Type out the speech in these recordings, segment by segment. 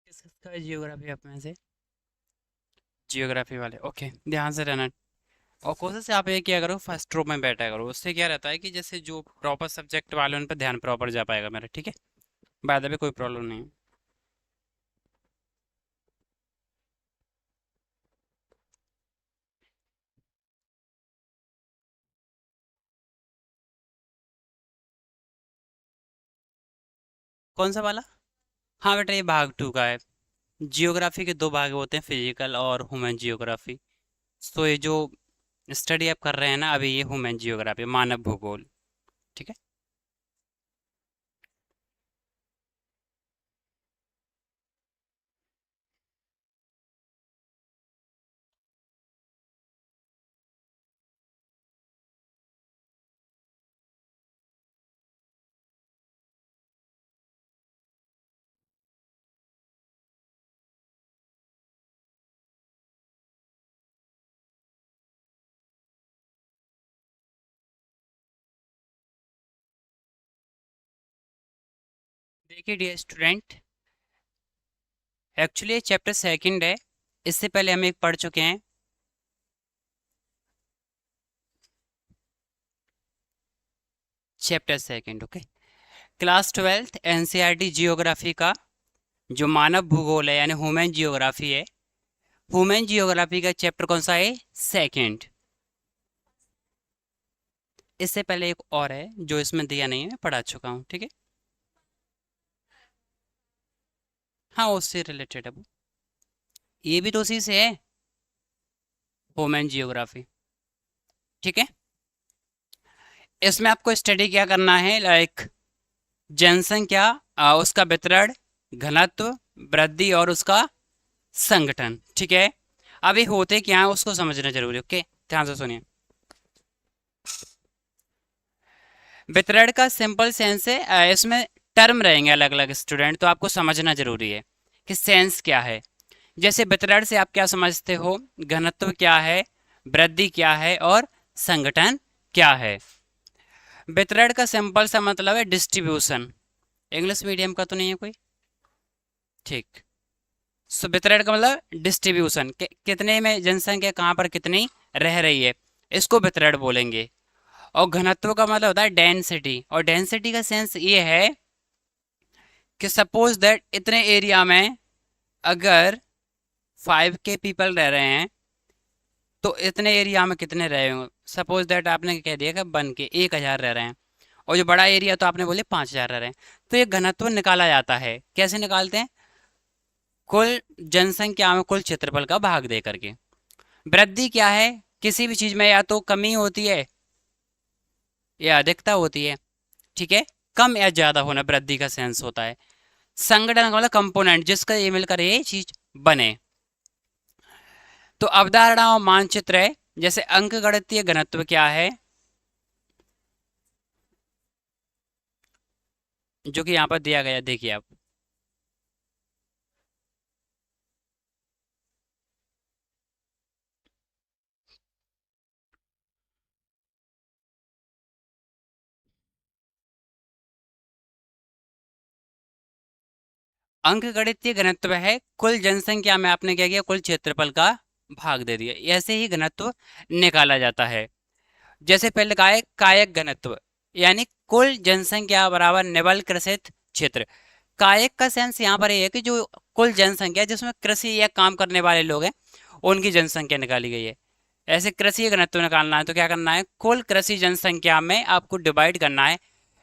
किसका है जियोग्राफी आप में से? जियोग्राफी वाले, ओके, ध्यान से रहना। और कोशिश आप ये किया करो, फर्स्ट रो में बैठा करो। उससे क्या रहता है कि जैसे जो प्रॉपर सब्जेक्ट वाले उन पर ध्यान प्रॉपर जा पाएगा मेरा, ठीक है? बाय द वे कोई प्रॉब्लम नहीं है। कौन सा वाला? हाँ बेटा, ये भाग 2 का है। जियोग्राफी के दो भाग होते हैं, फिजिकल और ह्यूमन जियोग्राफी। तो ये जो स्टडी आप कर रहे हैं ना अभी, ये ह्यूमन जियोग्राफी, मानव भूगोल, ठीक है? देखिए डियर स्टूडेंट, एक्चुअली ये चैप्टर सेकंड है। इससे पहले हम एक पढ़ चुके हैं, chapter second, okay. Class 12th NCERT geography का जो मानव भूगोल है यानी ह्यूमन जियोग्राफी है, ह्यूमन जियोग्राफी का चैप्टर कौन सा है? सेकंड। इससे पहले एक और है जो इसमें दिया नहीं है, मैं पढ़ा चुका हूँ, ठीक है? हाँ, उससे रिलेटेड है वो। ये भी तो उसी से है, ह्यूमन जियोग्राफी, ठीक है? इसमें आपको स्टडी क्या करना है, लाइक जनसंख्या, उसका वितरण, घनत्व, वृद्धि और उसका संगठन, ठीक है? अभी होते क्या है उसको समझना जरूरी है, ओके? ध्यान से सुनिए। वितरण का सिंपल सेंस है, इसमें टर्म रहेंगे अलग अलग स्टूडेंट, तो आपको समझना जरूरी है कि सेंस क्या है। जैसे वितरण से आप क्या समझते हो, घनत्व क्या है, वृद्धि क्या है और संगठन क्या है। वितरण का सिंपल सा मतलब है डिस्ट्रीब्यूशन। इंग्लिश मीडियम का तो नहीं है कोई? ठीक। सो वितरण का मतलब डिस्ट्रीब्यूशन, कितने में जनसंख्या कहाँ पर कितनी रह रही है, इसको वितरण बोलेंगे। और घनत्व का मतलब होता है डेंसिटी, और डेंसिटी का सेंस ये है कि सपोज दैट इतने एरिया में अगर 5K पीपल रह रहे हैं, तो इतने एरिया में कितने रहे होंगे? सपोज दैट आपने कह दिया कि 1,000 रह रहे हैं, और जो बड़ा एरिया तो आपने बोले 5,000 रह रहे हैं। तो ये घनत्व निकाला जाता है, कैसे निकालते हैं? कुल जनसंख्या में कुल क्षेत्रफल का भाग दे करके। वृद्धि क्या है? किसी भी चीज में या तो कमी होती है या अधिकता होती है, ठीक है? कम या ज्यादा होना वृद्धि का सेंस होता है। संगठन का मतलब कंपोनेंट, जिसका ये मिलकर ये चीज बने। तो अवधारणा और मानचित्र है, जैसे अंकगणितीय घनत्व क्या है, जो कि यहाँ पर दिया गया, देखिए आप। अंकगणितीय घनत्व है कुल जनसंख्या में आपने क्या किया, कुल क्षेत्रफल का भाग दे दिया, ऐसे ही घनत्व निकाला जाता है। जैसे पहले कहा है कायक घनत्व, यानी कुल जनसंख्या बराबर निवल कृषित क्षेत्र। कायक का सेंस यहाँ पर ये है कि जो कुल जनसंख्या जिसमें कृषि या काम करने वाले लोग हैं, उनकी जनसंख्या निकाली गई है। ऐसे कृषि घनत्व निकालना है तो क्या करना है, कुल कृषि जनसंख्या में आपको डिवाइड करना है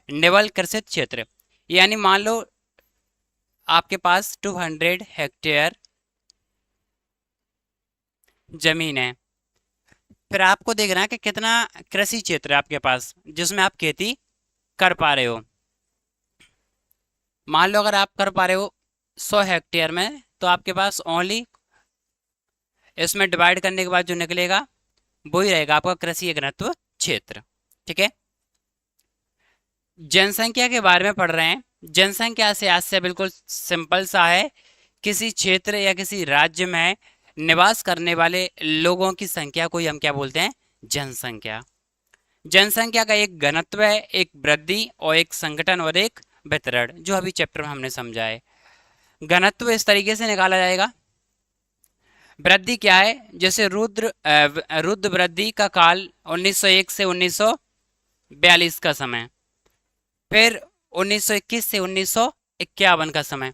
निवल कृषित क्षेत्र। यानी मान लो आपके पास 200 हेक्टेयर जमीन है, फिर आपको देखना है कि कितना कृषि क्षेत्र है आपके पास जिसमें आप खेती कर पा रहे हो। मान लो अगर आप कर पा रहे हो 100 हेक्टेयर में, तो आपके पास ओनली इसमें डिवाइड करने के बाद जो निकलेगा वही रहेगा आपका कृषि घनत्व क्षेत्र। ठीक है, जनसंख्या के बारे में पढ़ रहे हैं। जनसंख्या से आज से बिल्कुल सिंपल सा है, किसी क्षेत्र या किसी राज्य में निवास करने वाले लोगों की संख्या को ही हम क्या बोलते हैं, जनसंख्या। जनसंख्या का एक घनत्व है, एक वृद्धि और एक संगठन और एक वितरण, जो अभी चैप्टर में हमने समझा है। घनत्व इस तरीके से निकाला जाएगा। वृद्धि क्या है, जैसे रुद्र वृद्धि का काल 1901 से 1942 का समय, फिर 1921 से 1951 का समय,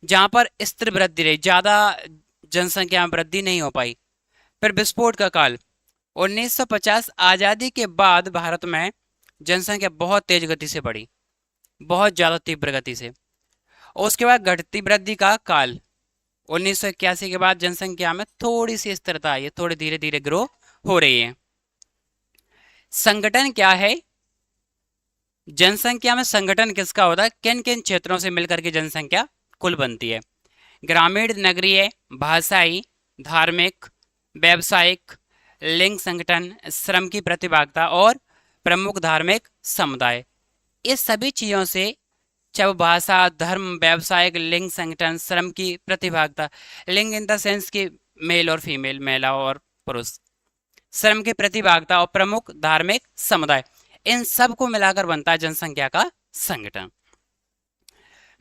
जहां पर स्थिर वृद्धि रही, ज्यादा जनसंख्या में वृद्धि नहीं हो पाई। फिर विस्फोट का काल 1950, आजादी के बाद भारत में जनसंख्या बहुत तेज गति से बढ़ी, बहुत ज्यादा तीव्र गति से। और उसके बाद घटती वृद्धि का काल 1981 के बाद जनसंख्या में थोड़ी सी स्थिरता आई है, थोड़ी धीरे धीरे ग्रो हो रही है। संगठन क्या है, जनसंख्या में संगठन किसका होता है, किन किन क्षेत्रों से मिलकर के जनसंख्या कुल बनती है। ग्रामीण, नगरीय, भाषाई, धार्मिक, व्यावसायिक, लिंग संगठन, श्रम की प्रतिभागिता और प्रमुख धार्मिक समुदाय। इस सभी चीजों से, चाहे वो भाषा, धर्म, व्यावसायिक, लिंग संगठन, श्रम की प्रतिभागिता, लिंग इन द सेंस की मेल और फीमेल, महिला और पुरुष, श्रम की प्रतिभागिता और प्रमुख धार्मिक समुदाय, इन सब को मिलाकर बनता है जनसंख्या का संगठन।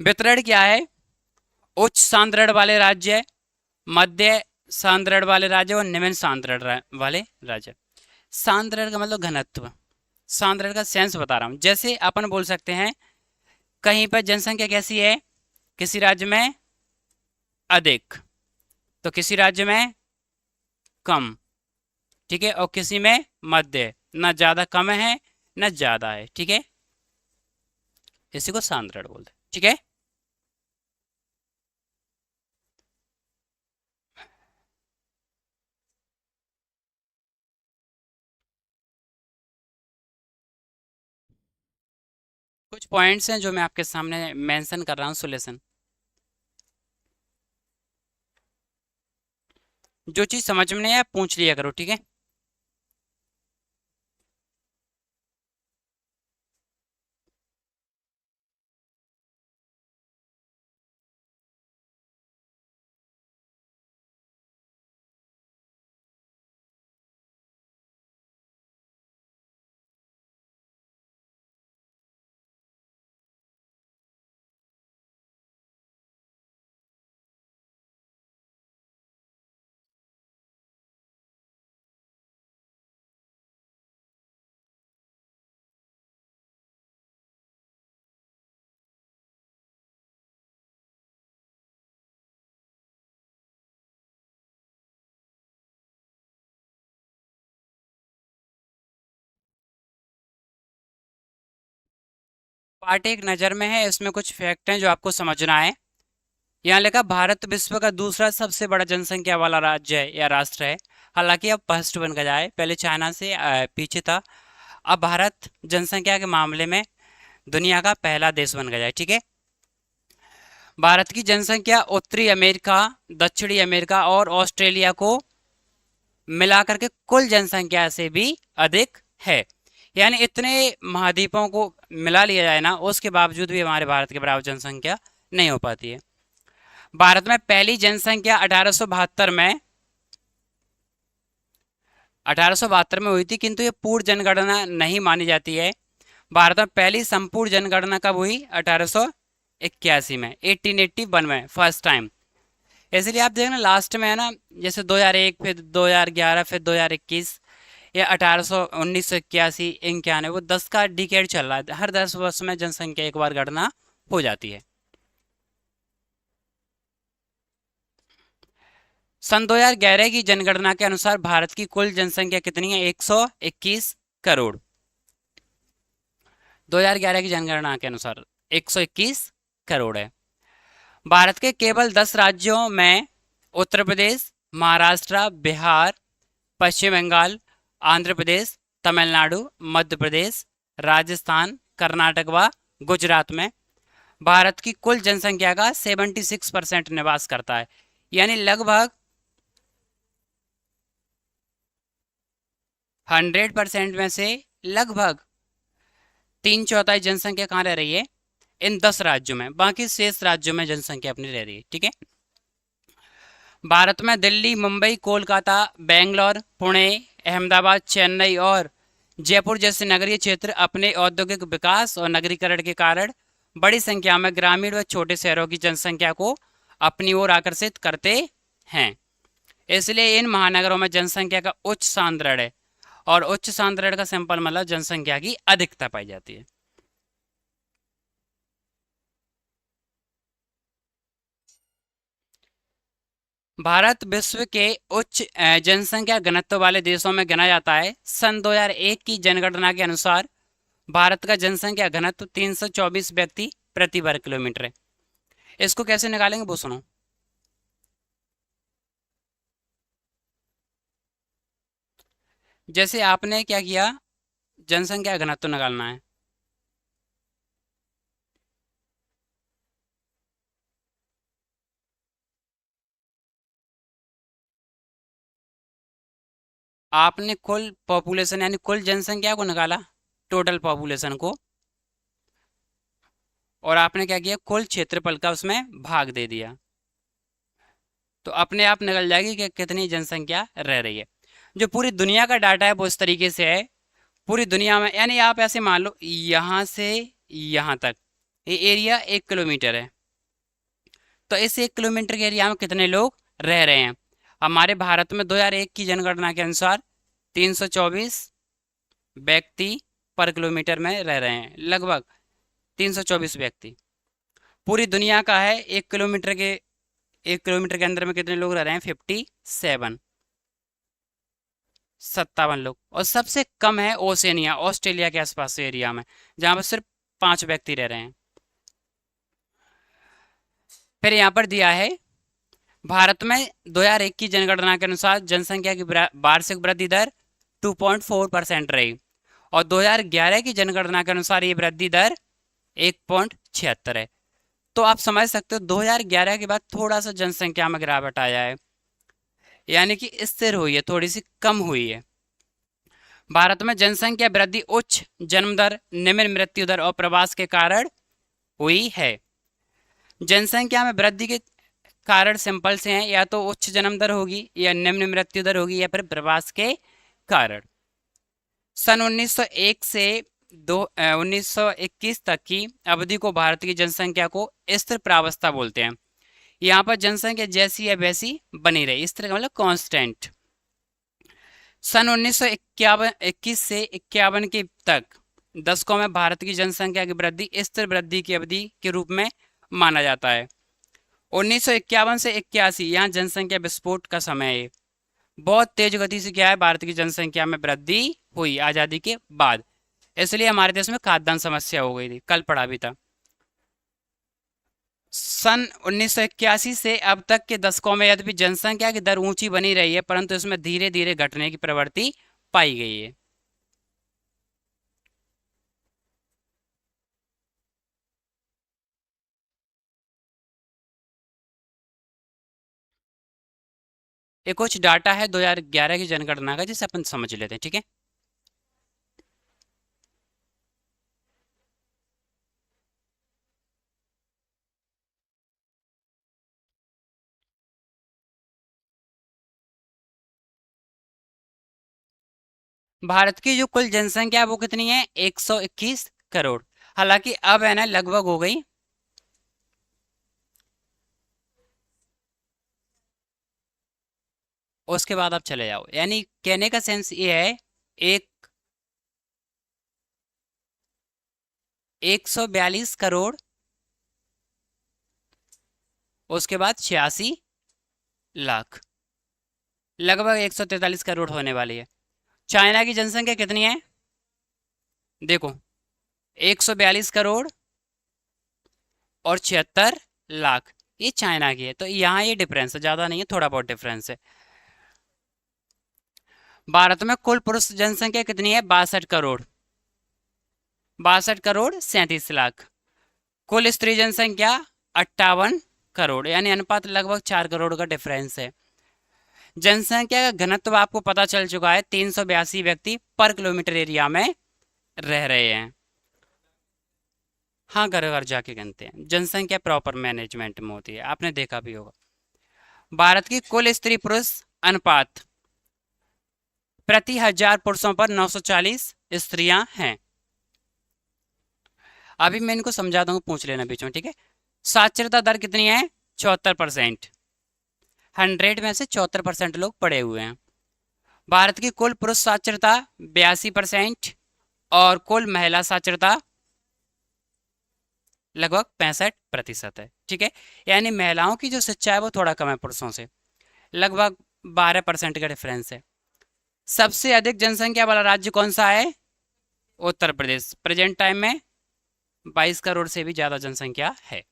वितरण क्या है, उच्च सांद्रण वाले राज्य, मध्य सांद्रण वाले राज्य और निम्न सांद्रण वाले राज्य। सांद्रण का मतलब घनत्व, सांद्रण का सेंस बता रहा हूं। जैसे अपन बोल सकते हैं कहीं पर जनसंख्या कैसी है, किसी राज्य में अधिक तो किसी राज्य में कम, ठीक है, और किसी में मध्य, ना ज्यादा कम है ना ज्यादा है, ठीक है, इसी को सांद्रण बोलते हैं। ठीक है, कुछ पॉइंट्स हैं जो मैं आपके सामने मेंशन कर रहा हूं, सॉल्यूशन। जो चीज समझ में नहीं आया पूछ लिया करो, ठीक है। पार्ट एक नजर में है, इसमें कुछ फैक्ट हैं जो आपको समझना है। यहाँ लिखा भारत विश्व का दूसरा सबसे बड़ा जनसंख्या वाला राज्य है या राष्ट्र है। हालांकि अब फर्स्ट बन गया है, पहले चाइना से पीछे था। अब भारत जनसंख्या के मामले में दुनिया का पहला देश बन गया है, ठीक है। भारत की जनसंख्या उत्तरी अमेरिका, दक्षिणी अमेरिका और ऑस्ट्रेलिया को मिलाकर के कुल जनसंख्या से भी अधिक है। यानी इतने महाद्वीपों को मिला लिया जाए ना, उसके बावजूद भी हमारे भारत के बराबर जनसंख्या नहीं हो पाती है। भारत में पहली जनसंख्या 1872 में हुई थी, किंतु ये पूर्ण जनगणना नहीं मानी जाती है। भारत में पहली संपूर्ण जनगणना कब हुई, 1881 में, 1881 में फर्स्ट टाइम। इसलिए आप देखना लास्ट में है ना, जैसे 2001, फिर 2011, फिर 2021 या 1981, 91, वो 10 का डिकेड चल रहा है। हर 10 वर्ष में जनसंख्या एक बार गणना हो जाती है। सन 2011 की जनगणना के अनुसार भारत की कुल जनसंख्या कितनी है, 121 करोड़। 2011 की जनगणना के अनुसार 121 करोड़ है। भारत के केवल 10 राज्यों में उत्तर प्रदेश, महाराष्ट्र, बिहार, पश्चिम बंगाल, आंध्र प्रदेश, तमिलनाडु, मध्य प्रदेश, राजस्थान, कर्नाटक व गुजरात में भारत की कुल जनसंख्या का 76% निवास करता है। यानी लगभग 100% में से लगभग 3/4 जनसंख्या कहाँ रह रही है? इन 10 राज्यों में। बाकी शेष राज्यों में जनसंख्या अपनी रह रही है। ठीक है। भारत में दिल्ली, मुंबई, कोलकाता, बेंगलोर, पुणे, अहमदाबाद, चेन्नई और जयपुर जैसे नगरीय क्षेत्र अपने औद्योगिक विकास और नगरीकरण के कारण बड़ी संख्या में ग्रामीण व छोटे शहरों की जनसंख्या को अपनी ओर आकर्षित करते हैं। इसलिए इन महानगरों में जनसंख्या का उच्च सांद्रण है, और उच्च सांद्रण का सिंपल मतलब जनसंख्या की अधिकता पाई जाती है। भारत विश्व के उच्च जनसंख्या घनत्व वाले देशों में गिना जाता है। सन 2001 की जनगणना के अनुसार भारत का जनसंख्या घनत्व 324 व्यक्ति प्रति वर्ग किलोमीटर है। इसको कैसे निकालेंगे वो सुनो। जैसे आपने क्या किया, जनसंख्या घनत्व निकालना है। आपने कुल पॉपुलेशन यानी कुल जनसंख्या को निकाला, टोटल पॉपुलेशन को, और आपने क्या किया, कुल क्षेत्रफल का उसमें भाग दे दिया, तो अपने आप निकल जाएगी कि कितनी जनसंख्या रह रही है। जो पूरी दुनिया का डाटा है वो इस तरीके से है। पूरी दुनिया में यानी आप ऐसे मान लो यहाँ से यहाँ तक ये एरिया 1 किलोमीटर है, तो इस 1 किलोमीटर के एरिया में कितने लोग रह रहे हैं? हमारे भारत में 2001 की जनगणना के अनुसार 324 व्यक्ति पर किलोमीटर में रह रहे हैं, लगभग 324 व्यक्ति। पूरी दुनिया का है 1 किलोमीटर के अंदर में कितने लोग रह रहे हैं? 57 लोग। और सबसे कम है ओसेनिया, ऑस्ट्रेलिया के आसपास के एरिया में, जहां पर सिर्फ 5 व्यक्ति रह रहे हैं। फिर यहाँ पर दिया है भारत में 2001 की जनगणना के अनुसार जनसंख्या की वार्षिक वृद्धि दर 2.4% रही, और 2011 की जनगणना के अनुसार ये वृद्धि दर 1.76 है। तो आप समझ सकते हो 2011 के बाद थोड़ा सा जनसंख्या में गिरावट आया है, यानी कि स्थिर हुई है, थोड़ी सी कम हुई है। भारत में जनसंख्या वृद्धि उच्च जन्म दर, निम्न मृत्यु दर और प्रवास के कारण हुई है। जनसंख्या में वृद्धि के कारण सिंपल से हैं, या तो उच्च जन्म दर होगी, या निम्न मृत्यु दर होगी, या फिर प्रवास के कारण। सन 1901 से 1921 तक की अवधि को भारत की जनसंख्या को स्थिर प्रावस्था बोलते हैं। यहाँ पर जनसंख्या जैसी है वैसी बनी रही, स्थिर का मतलब कांस्टेंट। सन 1921 से 51 के तक दशकों में भारत की जनसंख्या की वृद्धि स्थिर वृद्धि की अवधि के रूप में माना जाता है। 1951 से 81 यहाँ जनसंख्या विस्फोट का समय है। बहुत तेज गति से क्या है, भारत की जनसंख्या में वृद्धि हुई आजादी के बाद, इसलिए हमारे देश में खाद्यान्न समस्या हो गई थी, कल पढ़ा भी था। सन 1981 से अब तक के दशकों में यद्यपि जनसंख्या की दर ऊंची बनी रही है, परंतु इसमें धीरे धीरे घटने की प्रवृत्ति पाई गई है। ये कुछ डाटा है 2011 की जनगणना का, जिसे अपन समझ लेते हैं। ठीक है। भारत की जो कुल जनसंख्या है वो कितनी है? 121 करोड़। हालांकि अब है ना लगभग हो गई, उसके बाद आप चले जाओ। यानी कहने का सेंस ये है, एक 142 करोड़, उसके बाद 86 लाख, लगभग 143 करोड़ होने वाली है। चाइना की जनसंख्या कितनी है? देखो, 142 करोड़ और 76 लाख, ये चाइना की है। तो यहाँ ये डिफरेंस है, ज़्यादा नहीं है, थोड़ा बहुत डिफरेंस है। भारत में कुल पुरुष जनसंख्या कितनी है? 62 करोड़, 62 करोड़ 37 लाख। कुल स्त्री जनसंख्या 58 करोड़, यानी अनुपात लगभग 4 करोड़ का डिफरेंस है। जनसंख्या का घनत्व आपको पता चल चुका है, 382 व्यक्ति पर किलोमीटर एरिया में रह रहे हैं। हाँ, घर घर जाके गिनते हैं, जनसंख्या प्रॉपर मैनेजमेंट में होती है, आपने देखा भी होगा। भारत की कुल स्त्री पुरुष अनुपात प्रति 1000 पुरुषों पर 940 स्त्रियां हैं। अभी मैं इनको समझा दूंगा, पूछ लेना बीच में, ठीक है। साक्षरता दर कितनी है? 74%। 100 में से 74% लोग पढ़े हुए हैं। भारत की कुल पुरुष साक्षरता 82% और कुल महिला साक्षरता लगभग 65% है, ठीक है। यानी महिलाओं की जो शिक्षा है वो थोड़ा कम है पुरुषों से, लगभग 12% का डिफरेंस है। सबसे अधिक जनसंख्या वाला राज्य कौन सा है? उत्तर प्रदेश। प्रेजेंट टाइम में 22 करोड़ से भी ज्यादा जनसंख्या है।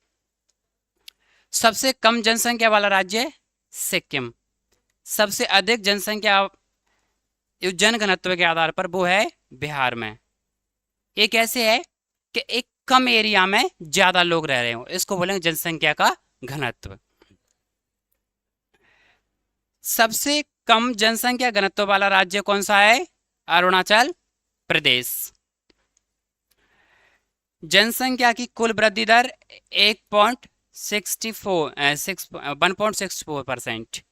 सबसे कम जनसंख्या वाला राज्य है सिक्किम। सबसे अधिक जनसंख्या जनघनत्व के आधार पर वो है बिहार में। ये कैसे है कि एक कम एरिया में ज्यादा लोग रह रहे हो, इसको बोलेंगे जनसंख्या का घनत्व। सबसे कम जनसंख्या घनत्व वाला राज्य कौन सा है? अरुणाचल प्रदेश। जनसंख्या की कुल वृद्धि दर 1.64%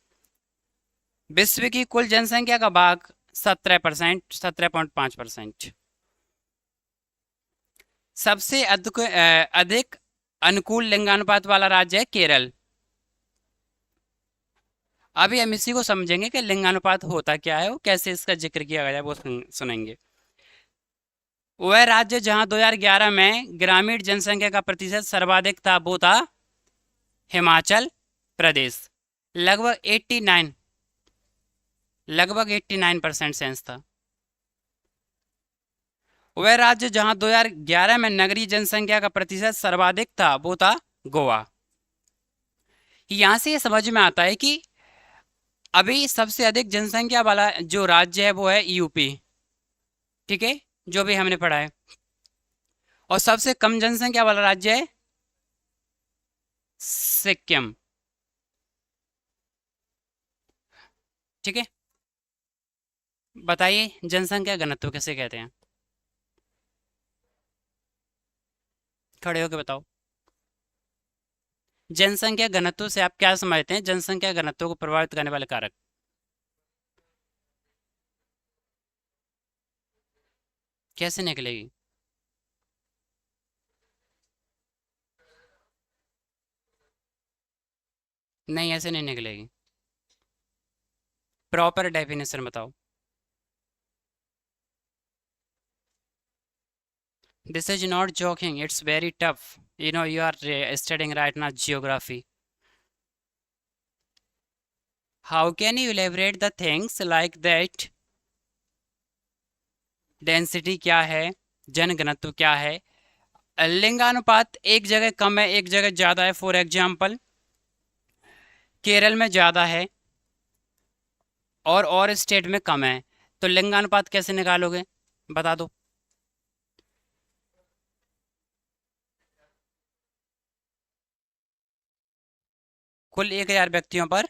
विश्व की कुल जनसंख्या का भाग 17%, 17.5%। सबसे अधिक अनुकूल लिंगानुपात वाला राज्य है केरल। अभी हम इसी को समझेंगे कि लिंगानुपात होता क्या है, वो कैसे इसका जिक्र किया गया है, वो सुनेंगे। वह राज्य जहां 2011 में ग्रामीण जनसंख्या का प्रतिशत सर्वाधिक था वो था हिमाचल प्रदेश। लगभग 89% सेंस था। वह राज्य जहां 2011 में नगरीय जनसंख्या का प्रतिशत सर्वाधिक था वो था गोवा। यहां से ये समझ में आता है कि अभी सबसे अधिक जनसंख्या वाला जो राज्य है वो है यूपी, ठीक है, जो भी हमने पढ़ा है। और सबसे कम जनसंख्या वाला राज्य है सिक्किम, ठीक है। बताइए जनसंख्या घनत्व किसे कहते हैं? खड़े होकर बताओ। जनसंख्या घनत्व से आप क्या समझते हैं? जनसंख्या घनत्व को प्रभावित करने वाले कारक। कैसे निकलेगी? नहीं, ऐसे नहीं निकलेगी। प्रॉपर डेफिनेशन बताओ। This is not joking, it's very tough. You know, you are studying right now geography. How can you elaborate the things like that? Density क्या है, जनघनत्व क्या है, लिंगानुपात एक जगह कम है एक जगह ज्यादा है। फॉर एग्जाम्पल केरल में ज्यादा है और स्टेट में कम है, तो लिंगानुपात कैसे निकालोगे? बता दो। कुल 1000 व्यक्तियों पर,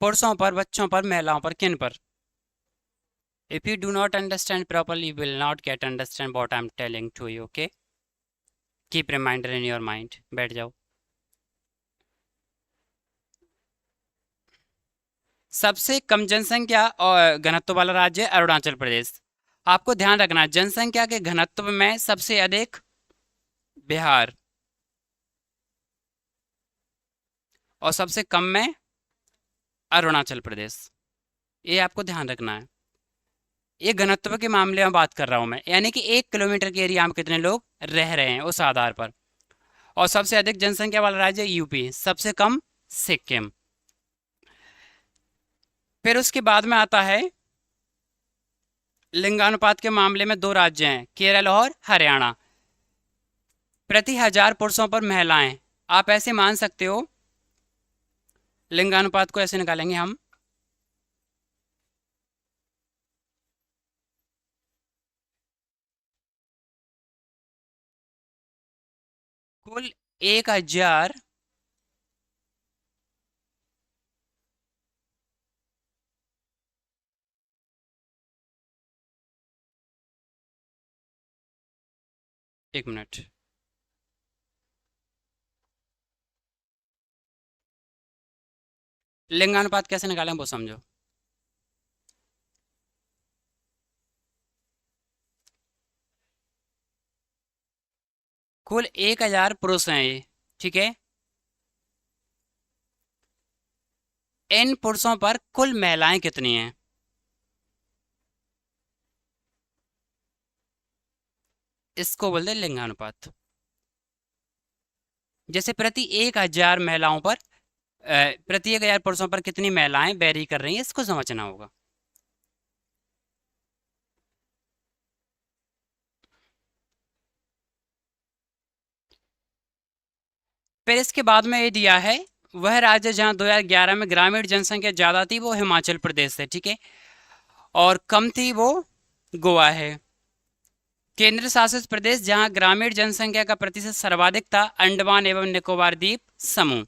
पुरुषों पर, बच्चों पर, महिलाओं पर, किन पर? If you do not understand properly, you will not get understand what I'm telling to you, okay? Keep reminder in your mind. बैठ जाओ। सबसे कम जनसंख्या और घनत्व वाला राज्य है अरुणाचल प्रदेश। आपको ध्यान रखना, जनसंख्या के घनत्व में सबसे अधिक बिहार और सबसे कम में अरुणाचल प्रदेश। ये आपको ध्यान रखना है। ये घनत्व के मामले में बात कर रहा हूं मैं, यानी कि 1 किलोमीटर के एरिया में कितने लोग रह रहे हैं उस आधार पर। और सबसे अधिक जनसंख्या वाला राज्य यूपी, सबसे कम सिक्किम। फिर उसके बाद में आता है लिंगानुपात के मामले में 2 राज्य हैं, केरल और हरियाणा। प्रति 1000 पुरुषों पर महिलाएं, आप ऐसे मान सकते हो लिंगानुपात को ऐसे निकालेंगे हम, कुल 1000, एक मिनट, लिंगानुपात कैसे निकालें वो समझो। कुल 1000 पुरुष हैं ये, ठीक है। इन पुरुषों पर कुल महिलाएं कितनी हैं, इसको बोलते हैं लिंगानुपात। जैसे प्रति 1000 महिलाओं पर प्रति 1000 पुरुषों पर कितनी महिलाएं वेरी कर रही हैं, इसको समझना होगा। फिर इसके बाद में ये दिया है, वह राज्य जहां 2011 में ग्रामीण जनसंख्या ज्यादा थी वो हिमाचल प्रदेश है, ठीक है, और कम थी वो गोवा है। केंद्र शासित प्रदेश जहां ग्रामीण जनसंख्या का प्रतिशत सर्वाधिक था, अंडमान एवं निकोबार द्वीप समूह,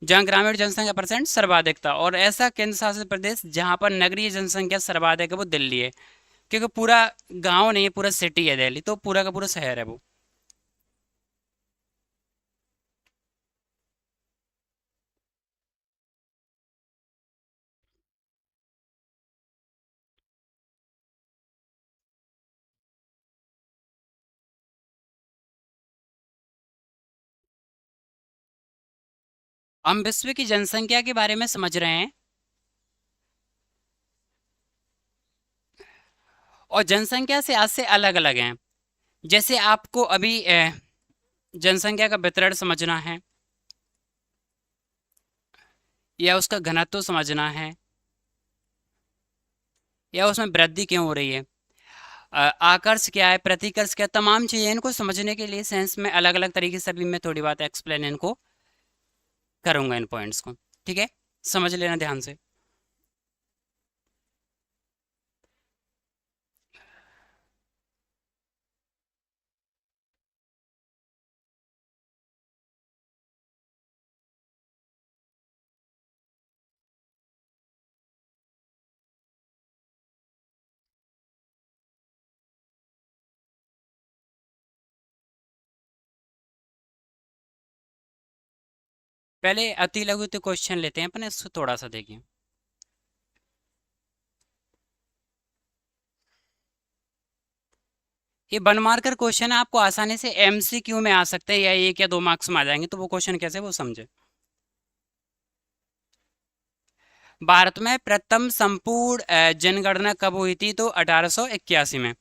जहां ग्रामीण जनसंख्या परसेंट सर्वाधिक था। और ऐसा केंद्र शासित प्रदेश जहां पर नगरीय जनसंख्या सर्वाधिक है वो दिल्ली है, क्योंकि पूरा गांव नहीं है, पूरा सिटी है दिल्ली, तो पूरा का पूरा शहर है वो। हम विश्व की जनसंख्या के बारे में समझ रहे हैं, और जनसंख्या से आज से अलग अलग हैं। जैसे आपको अभी जनसंख्या का वितरण समझना है, या उसका घनत्व समझना है, या उसमें वृद्धि क्यों हो रही है, आकर्ष क्या है, प्रतिकर्ष क्या है, तमाम चीजें इनको समझने के लिए साइंस में अलग अलग तरीके से अभी मैं थोड़ी बात एक्सप्लेन इनको करूंगा, इन पॉइंट्स को, ठीक है, समझ लेना ध्यान से। पहले अति लघु तो क्वेश्चन लेते हैं अपने, इसको थोड़ा सा देखिए। ये वन मार्कर क्वेश्चन है, आपको आसानी से एमसीक्यू में आ सकते हैं, या 1 या 2 मार्क्स में आ जाएंगे, तो वो क्वेश्चन कैसे वो समझे। भारत में प्रथम संपूर्ण जनगणना कब हुई थी, तो 1881 में।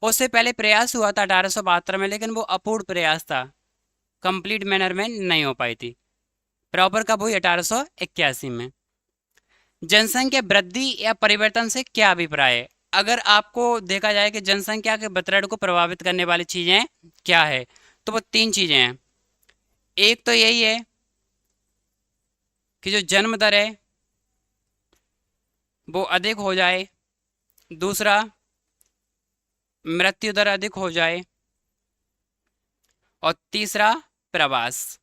उससे पहले प्रयास हुआ था 1872 में, लेकिन वो अपूर्ण प्रयास था, कंप्लीट मैनर में नहीं हो पाई थी। प्रॉपर कब हुई, 1881 में। जनसंख्या वृद्धि या परिवर्तन से क्या अभिप्राय है। अगर आपको देखा जाए कि जनसंख्या के वितरण को प्रभावित करने वाली चीजें क्या है, तो वो 3 चीजें हैं। एक तो यही है कि जो जन्म दर है वो अधिक हो जाए, दूसरा मृत्यु दर अधिक हो जाए, और तीसरा प्रवास।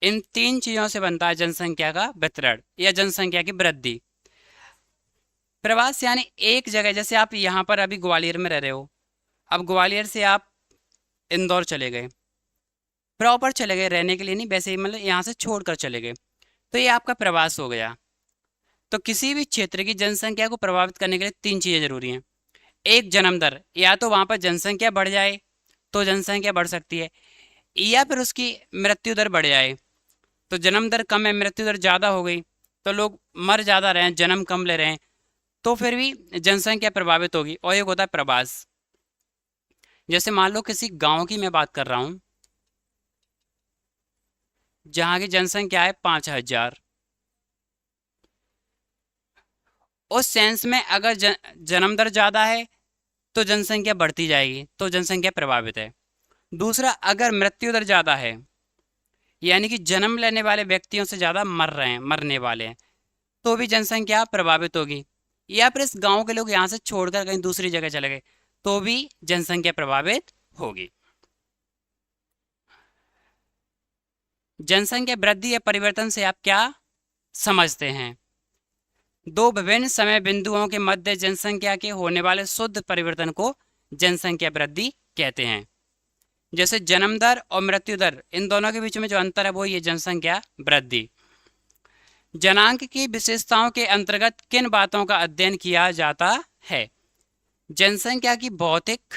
इन 3 चीजों से बनता है जनसंख्या का वितरण या जनसंख्या की वृद्धि। प्रवास यानी एक जगह, जैसे आप यहाँ पर अभी ग्वालियर में रह रहे हो, अब ग्वालियर से आप इंदौर चले गए, प्रॉपर चले गए, रहने के लिए नहीं, वैसे ही मतलब यहाँ से छोड़कर चले गए, तो ये आपका प्रवास हो गया। तो किसी भी क्षेत्र की जनसंख्या को प्रभावित करने के लिए 3 चीजें जरूरी हैं। एक जन्म दर, या तो वहां पर जनसंख्या बढ़ जाए तो जनसंख्या बढ़ सकती है, या फिर उसकी मृत्यु दर बढ़ जाए। तो जन्म दर कम है, मृत्यु दर ज्यादा हो गई, तो लोग मर ज्यादा रहे हैं, जन्म कम ले रहे हैं, तो फिर भी जनसंख्या प्रभावित होगी। और एक होता है प्रवास। जैसे मान लो किसी गांव की मैं बात कर रहा हूं, जहां की जनसंख्या है 5000। उस सेंस में अगर जन्म दर ज्यादा है तो जनसंख्या बढ़ती जाएगी, तो जनसंख्या प्रभावित है। दूसरा, अगर मृत्यु दर ज्यादा है, यानी कि जन्म लेने वाले व्यक्तियों से ज्यादा मर रहे हैं, मरने वाले हैं, तो भी जनसंख्या प्रभावित होगी। या फिर इस गांव के लोग यहाँ से छोड़कर कहीं दूसरी जगह चले गए, तो भी जनसंख्या प्रभावित होगी। जनसंख्या वृद्धि या परिवर्तन से आप क्या समझते हैं? दो विभिन्न समय बिंदुओं के मध्य जनसंख्या के होने वाले शुद्ध परिवर्तन को जनसंख्या वृद्धि कहते हैं। जैसे जन्म दर और मृत्यु दर, इन दोनों के बीच में जो अंतर है वो ये जनसंख्या वृद्धि। जनांक की विशेषताओं के अंतर्गत किन बातों का अध्ययन किया जाता है? जनसंख्या की भौतिक,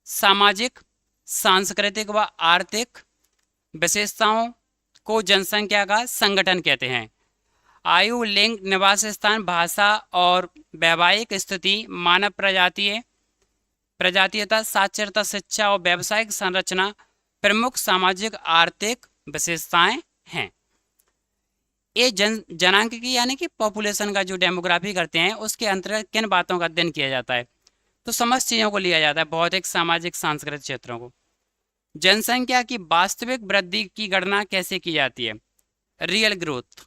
सामाजिक, सांस्कृतिक व आर्थिक विशेषताओं को जनसंख्या का संगठन कहते हैं। आयु, लिंग, निवास स्थान, भाषा और वैवाहिक स्थिति, मानव प्रजातीयता, साक्षरता, शिक्षा और व्यावसायिक संरचना प्रमुख सामाजिक आर्थिक विशेषताएं हैं। ये जनांक की यानी कि पॉपुलेशन का जो डेमोग्राफी करते हैं उसके अंतर्गत किन बातों का अध्ययन किया जाता है? तो समस्त चीजों को लिया जाता है, भौतिक, सामाजिक, सांस्कृतिक क्षेत्रों को। जनसंख्या की वास्तविक वृद्धि की गणना कैसे की जाती है? Real growth.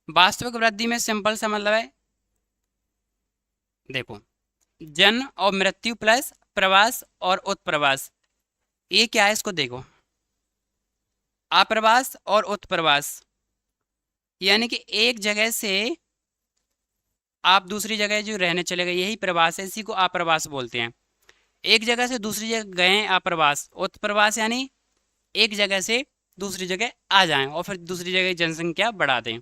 वास्तविक वृद्धि में सिंपल सा मतलब है, देखो, जन्म और मृत्यु प्लस प्रवास और उत्प्रवास, ये क्या है इसको देखो। आप्रवास और उत्प्रवास यानी कि एक जगह से आप दूसरी जगह जो रहने चले गए, यही प्रवास है, इसी को आप्रवास बोलते हैं। एक जगह से दूसरी जगह गए हैं, आप्रवास। उत्प्रवास यानी एक जगह से दूसरी जगह आ जाएं और फिर दूसरी जगह की जनसंख्या बढ़ा दें।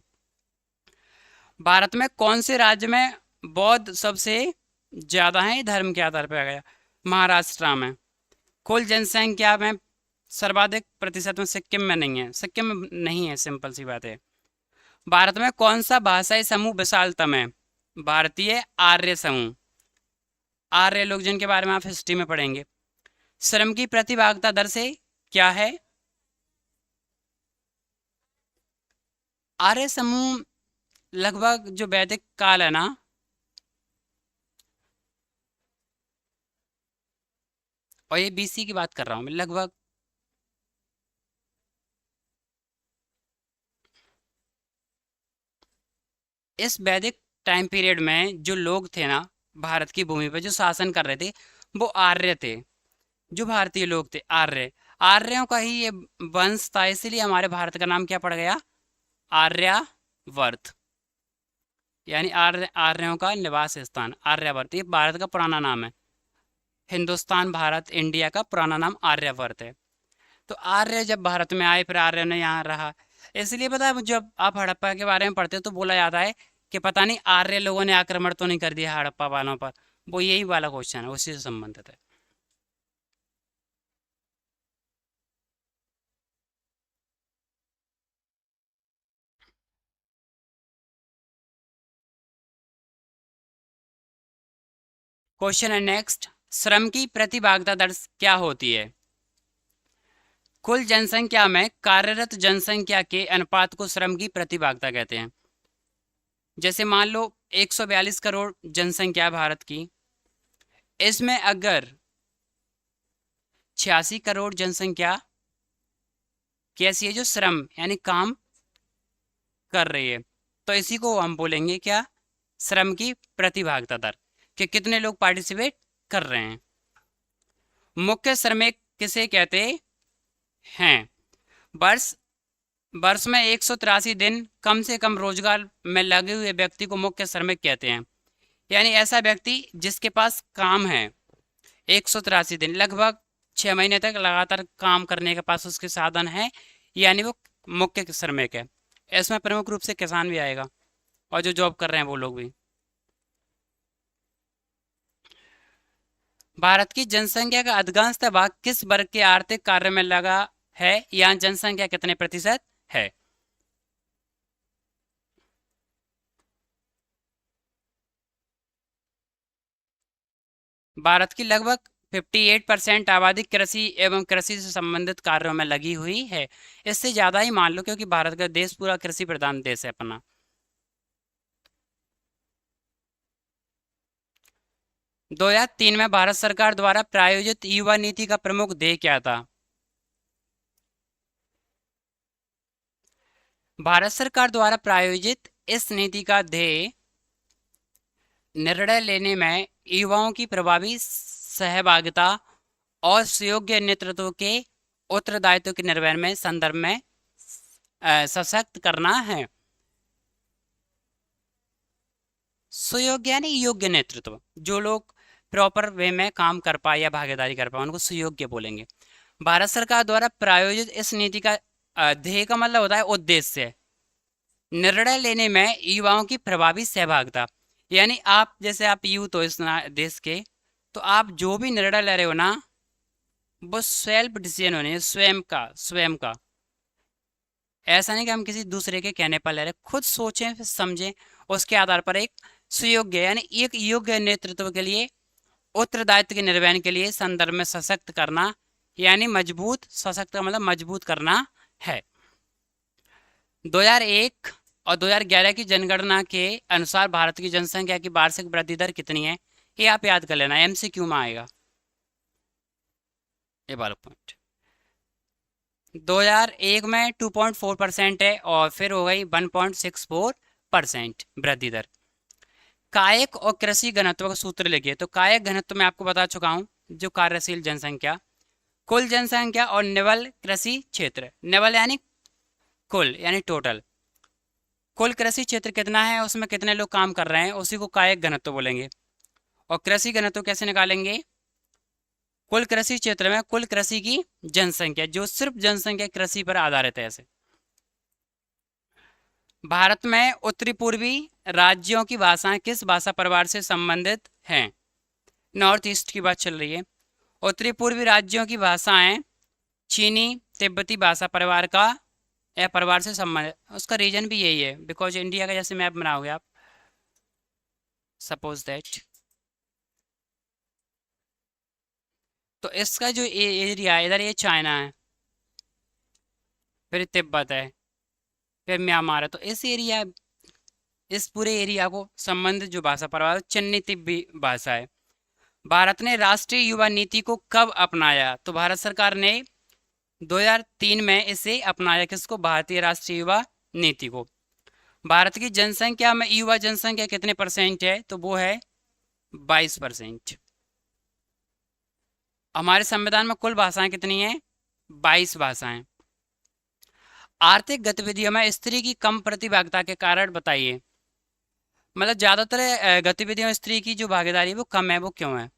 भारत में कौन से राज्य में बौद्ध सबसे ज्यादा है? धर्म के आधार पर आ गया, महाराष्ट्र में। कुल जनसंख्या में सर्वाधिक प्रतिशत में सिक्किम में नहीं है, सिक्किम में नहीं है, सिंपल सी बात है। भारत में कौन सा भाषाई समूह विशालतम है? भारतीय आर्य समूह, आर्य लोग जिनके बारे में आप हिस्ट्री में पढ़ेंगे। श्रम की प्रतिभागिता दर से क्या है? आर्य समूह लगभग जो वैदिक काल है ना, और ये बीसी की बात कर रहा हूं मैं, लगभग इस वैदिक टाइम पीरियड में जो लोग थे ना भारत की भूमि पर जो शासन कर रहे थे, वो आर्य थे। जो भारतीय लोग थे आर्य, आर्यों का ही ये वंश था, इसीलिए हमारे भारत का नाम क्या पड़ गया? आर्यावर्त, यानी आर्यों का निवास स्थान आर्यावर्त। ये भारत का पुराना नाम है, हिंदुस्तान, भारत, इंडिया का पुराना नाम आर्यावर्त है। तो आर्य जब भारत में आए, फिर आर्य ने यहाँ रहा, इसलिए पता है जब आप हड़प्पा के बारे में पढ़ते हो तो बोला जाता है कि पता नहीं आर्य लोगों ने आक्रमण तो नहीं कर दिया हड़प्पा वालों पर। वो यही वाला क्वेश्चन है, उसी से संबंधित है। क्वेश्चन है नेक्स्ट, श्रम की प्रतिभागिता दर क्या होती है? कुल जनसंख्या में कार्यरत जनसंख्या के अनुपात को श्रम की प्रतिभागिता कहते हैं। जैसे मान लो 142 करोड़ जनसंख्या है भारत की, इसमें अगर 86 करोड़ जनसंख्या कैसी है? जो श्रम यानी काम कर रही है, तो इसी को हम बोलेंगे क्या? श्रम की प्रतिभागिता दर, कि कितने लोग पार्टिसिपेट कर रहे हैं। मुख्य श्रमिक किसे कहते हैं? वर्ष वर्ष में 183 दिन कम से कम रोजगार में लगे हुए व्यक्ति को मुख्य श्रमिक कहते हैं। यानी ऐसा व्यक्ति जिसके पास काम है 183 दिन, लगभग 6 महीने तक लगातार काम करने के पास उसके साधन है, यानी वो मुख्य श्रमिक है। इसमें प्रमुख रूप से किसान भी आएगा और जो जॉब कर रहे हैं वो लोग भी। भारत की जनसंख्या का अधिकांशतः भाग किस वर्ग के आर्थिक कार्य में लगा है? यहाँ जनसंख्या कितने प्रतिशत है? भारत की लगभग 58% आबादी कृषि एवं कृषि से संबंधित कार्यों में लगी हुई है। इससे ज्यादा ही मान लो, क्योंकि भारत का देश पूरा कृषि प्रधान देश है अपना। 2003 में भारत सरकार द्वारा प्रायोजित युवा नीति का प्रमुख ध्येय क्या था? भारत सरकार द्वारा प्रायोजित इस नीति का ध्येय निर्णय लेने में युवाओं की प्रभावी सहभागिता और सुयोग्य नेतृत्व के उत्तरदायित्व के निर्वहन में संदर्भ में सशक्त करना है। सुयोग्य यानी योग्य नेतृत्व, जो लोग प्रॉपर वे में काम कर पाए या भागीदारी कर पाए उनको सुयोग्य बोलेंगे। भारत सरकार द्वारा प्रायोजित इस नीति का ध्येय का मतलब होता है उद्देश्य, निर्णय लेने में युवाओं की प्रभावी सहभागिता, यानी आप जैसे आप यूथ हो इस देश के, तो आप जो भी निर्णय ले रहे हो ना वो सेल्फ डिसीजन होने, स्वयं का ऐसा नहीं कि हम किसी दूसरे के कहने पर ले रहे, खुद सोचें फिर समझें, उसके आधार पर एक सुयोग्य यानी एक योग्य नेतृत्व के लिए उत्तरदायित्व के निर्वहन के लिए संदर्भ में सशक्त करना, यानी मजबूत, सशक्त का मतलब मजबूत करना है। 2001 और 2011 की जनगणना के अनुसार भारत की जनसंख्या की वार्षिक वृद्धि दर कितनी है? ये आप याद कर लेना, एमसीक्यू में आएगा ये वाला पॉइंट। 2001 में 2.4% है और फिर हो गई 1.64% वृद्धि दर। कायक और कृषि घनत्व का सूत्र लिखिए। तो कायक घनत्व मैं आपको बता चुका हूं, जो कार्यशील जनसंख्या, कुल जनसंख्या और निवल कृषि क्षेत्र। निवल यानी कुल यानी टोटल, कुल कृषि क्षेत्र कितना है उसमें कितने लोग काम कर रहे हैं उसी को कायक घनत्व बोलेंगे। और कृषि घनत्व कैसे निकालेंगे? कुल कृषि क्षेत्र में कुल कृषि की जनसंख्या, जो सिर्फ जनसंख्या कृषि पर आधारित है। ऐसे भारत में उत्तरी पूर्वी राज्यों की भाषाएं किस भाषा परिवार से संबंधित हैं? नॉर्थ ईस्ट की बात चल रही है। उत्तरी पूर्वी राज्यों की भाषाएं चीनी तिब्बती भाषा परिवार का या परिवार से संबंधित। उसका रीजन भी यही है, बिकॉज इंडिया का जैसे मैप बनाओगे आप, सपोज दैट, तो इसका जो एरिया है इधर, ये चाइना है, फिर तिब्बत है, फिर म्यांमार है, तो इस एरिया, इस पूरे एरिया को संबंधित जो भाषा परिवार चन्नी तिब्बी भाषा है। भारत ने राष्ट्रीय युवा नीति को कब अपनाया? तो भारत सरकार ने 2003 में इसे अपनाया। किसको? भारतीय राष्ट्रीय युवा नीति को। भारत की जनसंख्या में युवा जनसंख्या कितने परसेंट है? तो वो है 22%। हमारे संविधान में कुल भाषाएं कितनी हैं? 22 भाषाएं। आर्थिक गतिविधियों में स्त्री की कम प्रतिभागिता के कारण बताइए। मतलब ज्यादातर गतिविधियों में स्त्री की जो भागीदारी है वो कम है, वो क्यों है?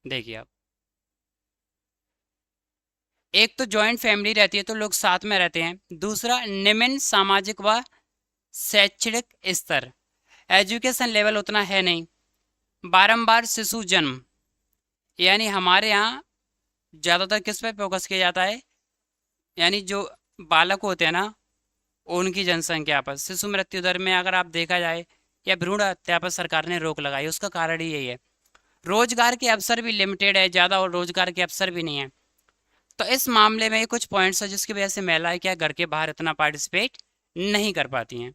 देखिए आप, एक तो जॉइंट फैमिली रहती है तो लोग साथ में रहते हैं, दूसरा निम्न सामाजिक व शैक्षणिक स्तर, एजुकेशन लेवल उतना है नहीं, बारंबार शिशु जन्म, यानी हमारे यहाँ ज़्यादातर किस पे फोकस किया जाता है, यानी जो बालक होते हैं ना उनकी जनसंख्या पर। शिशु मृत्यु दर में अगर आप देखा जाए या भ्रूण हत्या पर सरकार ने रोक लगाई, उसका कारण ही यही है। रोजगार के अवसर भी लिमिटेड है, ज़्यादा और रोजगार के अवसर भी नहीं है। तो इस मामले में ये कुछ पॉइंट्स है जिसकी वजह से महिलाएं क्या घर के बाहर इतना पार्टिसिपेट नहीं कर पाती हैं।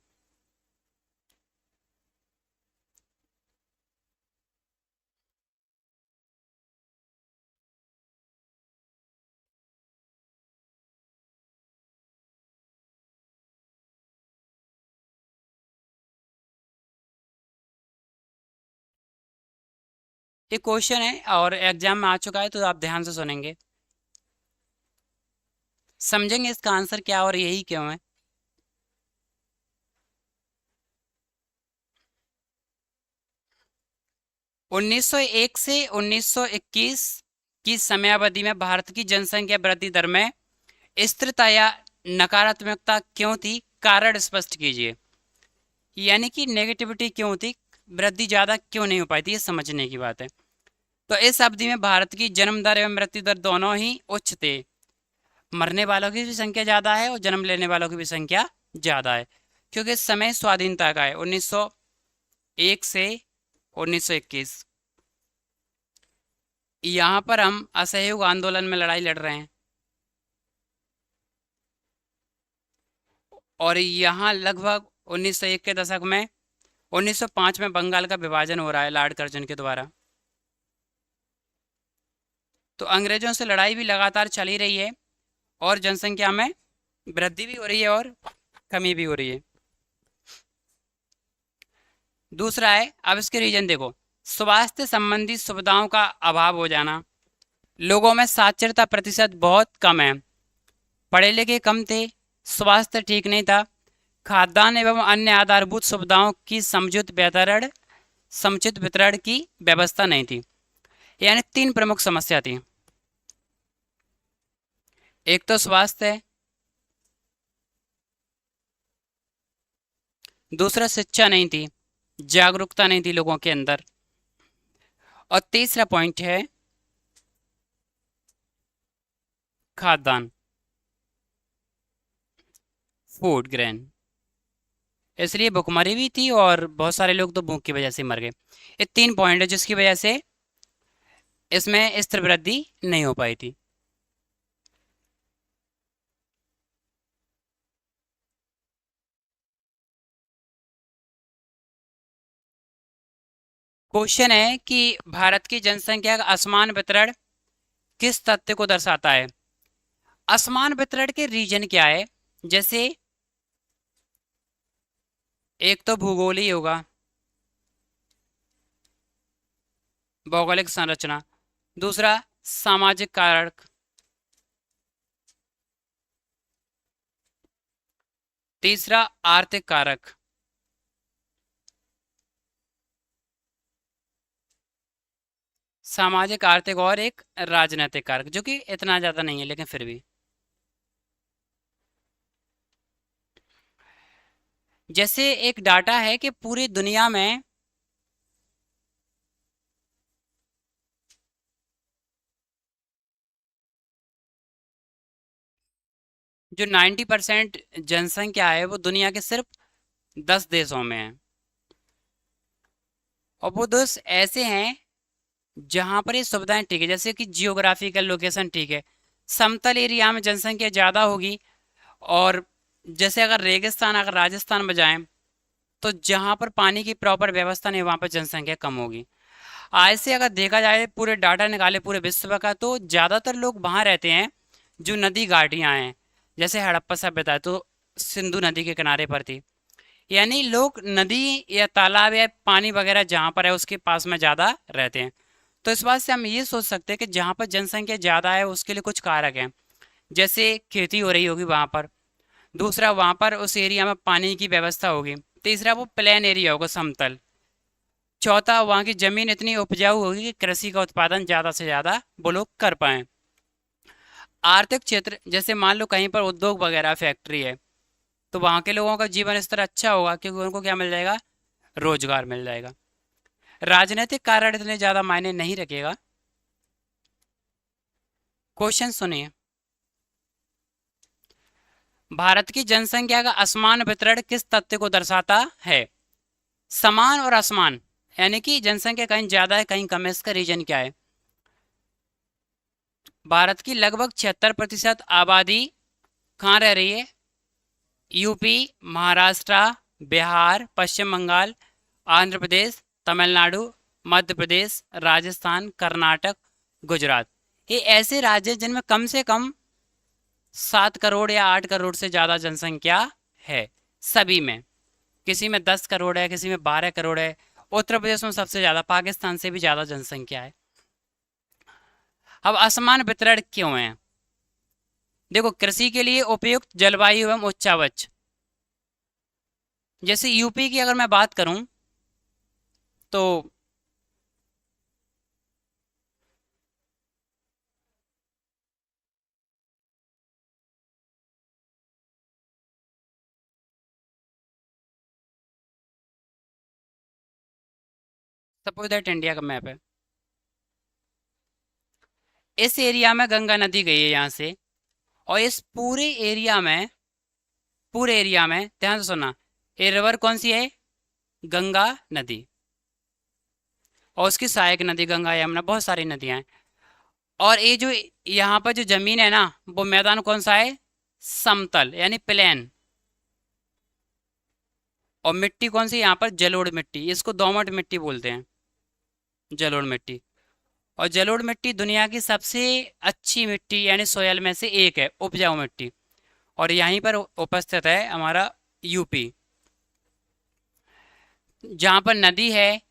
ये क्वेश्चन है और एग्जाम में आ चुका है, तो आप ध्यान से सुनेंगे, समझेंगे इसका आंसर क्या और यही क्यों है। 1901 से 1921 की समयावधि में भारत की जनसंख्या वृद्धि दर में स्थिरता या नकारात्मकता क्यों थी? कारण स्पष्ट कीजिए। यानी कि नेगेटिविटी क्यों थी, वृद्धि ज्यादा क्यों नहीं हो पाई थी, ये समझने की बात है। तो इस अवधि में भारत की जन्म दर एवं मृत्यु दर दोनों ही उच्च थे। मरने वालों की भी संख्या ज्यादा है और जन्म लेने वालों की भी संख्या ज्यादा है, क्योंकि इस समय स्वाधीनता का है 1901 से 1921। यहाँ पर हम असहयोग आंदोलन में लड़ाई लड़ रहे हैं और यहाँ लगभग 1901 के दशक में 1905 में बंगाल का विभाजन हो रहा है लॉर्ड कर्जन के द्वारा। तो अंग्रेजों से लड़ाई भी लगातार चली रही है और जनसंख्या में वृद्धि भी हो रही है और कमी भी हो रही है। दूसरा है, अब इसके रीजन देखो, स्वास्थ्य संबंधी सुविधाओं का अभाव हो जाना, लोगों में साक्षरता प्रतिशत बहुत कम है, पढ़े लिखे कम थे, स्वास्थ्य ठीक नहीं था, खाद्यान्न एवं अन्य आधारभूत सुविधाओं की समुचित वितरण की व्यवस्था नहीं थी। यानी तीन प्रमुख समस्या थी। एक तो स्वास्थ्य है, दूसरा शिक्षा नहीं थी, जागरूकता नहीं थी लोगों के अंदर, और तीसरा पॉइंट है खाद्यान्न, फूड ग्रेन। इसलिए भुखमरी भी थी और बहुत सारे लोग तो भूख की वजह से मर गए। ये तीन पॉइंट है जिसकी वजह से इसमें स्थिर वृद्धि नहीं हो पाई थी। क्वेश्चन है कि भारत की जनसंख्या का असमान वितरण किस तथ्य को दर्शाता है। असमान वितरण के रीजन क्या है? जैसे एक तो भूगोलीय होगा, भौगोलिक संरचना, दूसरा सामाजिक कारक, तीसरा आर्थिक कारक, सामाजिक आर्थिक और एक राजनीतिक कारक, जो कि इतना ज्यादा नहीं है लेकिन फिर भी। जैसे एक डाटा है कि पूरी दुनिया में जो 90% जनसंख्या है वो दुनिया के सिर्फ 10 देशों में है, और वो देश ऐसे हैं जहां पर ये सुविधाएं ठीक है, जैसे कि जियोग्राफिकल लोकेशन ठीक है, समतल एरिया में जनसंख्या ज़्यादा होगी, और जैसे अगर रेगिस्तान अगर राजस्थान में जाएं तो जहां पर पानी की प्रॉपर व्यवस्था नहीं वहां पर जनसंख्या कम होगी। आज से अगर देखा जाए पूरे डाटा निकाले पूरे विश्व का, तो ज़्यादातर लोग वहां रहते हैं जो नदी घाटियां हैं। जैसे हड़प्पा सभ्यता है तो सिंधु नदी के किनारे पर थी, यानी लोग नदी या तालाब या पानी वगैरह जहाँ पर है उसके पास में ज़्यादा रहते हैं। तो इस बात से हम ये सोच सकते हैं कि जहाँ पर जनसंख्या ज़्यादा है उसके लिए कुछ कारक हैं, जैसे खेती हो रही होगी वहाँ पर, दूसरा वहाँ पर उस एरिया में पानी की व्यवस्था होगी, तीसरा वो प्लेन एरिया होगा समतल, चौथा वहाँ की ज़मीन इतनी उपजाऊ होगी कि कृषि का उत्पादन ज़्यादा से ज़्यादा वो लोग कर पाएँ। आर्थिक क्षेत्र, जैसे मान लो कहीं पर उद्योग वगैरह फैक्ट्री है तो वहाँ के लोगों का जीवन स्तर अच्छा होगा क्योंकि उनको क्या मिल जाएगा, रोजगार मिल जाएगा। राजनीतिक कारण इतने ज़्यादा मायने नहीं रखेगा। क्वेश्चन सुनिए, भारत की जनसंख्या का असमान वितरण किस तथ्य को दर्शाता है। समान और असमान, यानी कि जनसंख्या कहीं ज्यादा है कहीं कम है, इसका रीजन क्या है। भारत की लगभग 76% आबादी कहाँ रह रही है? यूपी, महाराष्ट्र, बिहार, पश्चिम बंगाल, आंध्र प्रदेश, तमिलनाडु, मध्य प्रदेश, राजस्थान, कर्नाटक, गुजरात। ये ऐसे राज्य हैं जिनमें कम से कम 7 करोड़ या 8 करोड़ से ज़्यादा जनसंख्या है। सभी में, किसी में 10 करोड़ है, किसी में 12 करोड़ है। उत्तर प्रदेश में सबसे ज़्यादा, पाकिस्तान से भी ज़्यादा जनसंख्या है। अब असमान वितरण क्यों है? देखो, कृषि के लिए उपयुक्त जलवायु एवं उच्चावच, जैसे यूपी की अगर मैं बात करूं तो सपोज दैट इंडिया का मैप है, इस एरिया में गंगा नदी गई है यहाँ से, और इस पूरे एरिया में ध्यान से सुनना, ये रिवर कौन सी है? गंगा नदी, और उसकी सहायक नदी गंगा यमुना, बहुत सारी नदियां हैं। और ये जो यहाँ पर जो जमीन है ना, वो मैदान कौन सा है? समतल, यानी प्लेन। और मिट्टी कौन सी यहाँ पर, जलोढ़ मिट्टी, इसको दोमट मिट्टी बोलते हैं, जलोढ़ मिट्टी। और जलोढ़ मिट्टी दुनिया की सबसे अच्छी मिट्टी यानी सोयल में से एक है, उपजाऊ मिट्टी। और यहीं पर उपस्थित है हमारा यूपी, जहाँ पर नदी है,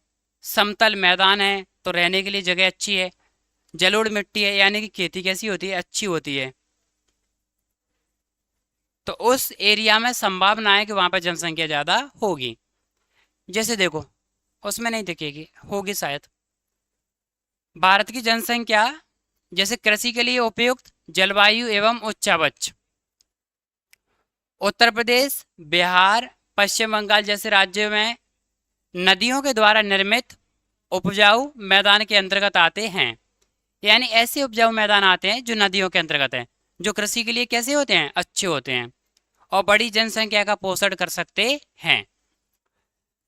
समतल मैदान है, तो रहने के लिए जगह अच्छी है। जलोढ़ मिट्टी है यानी कि खेती कैसी होती है, अच्छी होती है। तो उस एरिया में संभावना है कि वहां पर जनसंख्या ज्यादा होगी। जैसे देखो, उसमें नहीं दिखेगी, होगी शायद। भारत की जनसंख्या, जैसे कृषि के लिए उपयुक्त जलवायु एवं उच्चावच, उत्तर प्रदेश, बिहार, पश्चिम बंगाल जैसे राज्यों में नदियों के द्वारा निर्मित उपजाऊ मैदान के अंतर्गत आते हैं। यानी ऐसे उपजाऊ मैदान आते हैं जो नदियों के अंतर्गत हैं, जो कृषि के लिए कैसे होते हैं, अच्छे होते हैं और बड़ी जनसंख्या का पोषण कर सकते हैं।